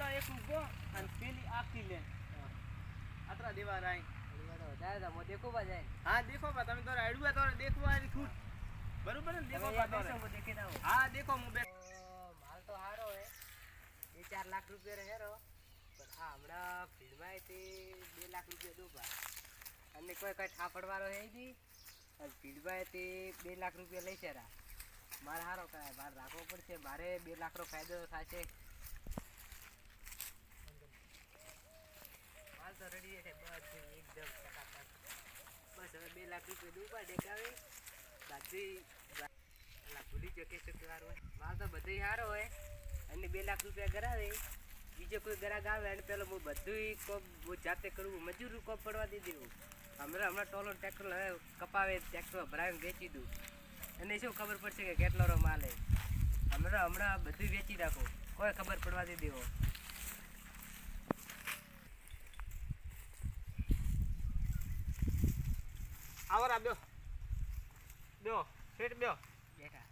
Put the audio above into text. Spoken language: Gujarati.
પેલા એક ઉભો અને પેલી આખી લે આતરા દેવા રાઈ વધારે મો દેખો બા હા દેખો બા તમે તો રાડું તો દેખવા આવી ખુદ બરોબર ને દેખો બા તો દેખી દઉં હા દેખો હું બે માલ તો હારો હે 2-4 લાખ રૂપિયા રહેરો પણ આ હમણાં ભીડમાં તે 2 લાખ રૂપિયા દોબા અને કોઈ કઈ ઠાપડવાળો હે જી અને ભીડમાં તે 2 લાખ રૂપિયા લઈ શેરા મારે હારો કરાય મારે રાખવો પડશે મારે 2 લાખનો ફાયદો થશે માલ તો રેડી છે બધું એકદમ ફટાફટ બસ હવે 2 લાખ રૂપિયા દોબા દેખાવે બાકી ભૂલી જો કે હારો માલ તો બધું હારો હોય અને 2 લાખ રૂપિયા કરાવે બીજો કોઈ ગ્રાહક આવે અને પેલો હું બધું કોપ જાતે કરવું મજૂર કોપ પડવા દઈ દેવું હમણાં ટોલો ટ્રેક્ટર હવે કપાવે ટ્રેક્ટર ભરાવીને વેચી દઉં અને શું ખબર પડશે કે કેટલો રો માલ હે હમણાં બધું વેચી રાખો કોઈ ખબર પડવા દઈ દેવો આવરા બ્યો બ્યો શેઠ બ્યો બેઠા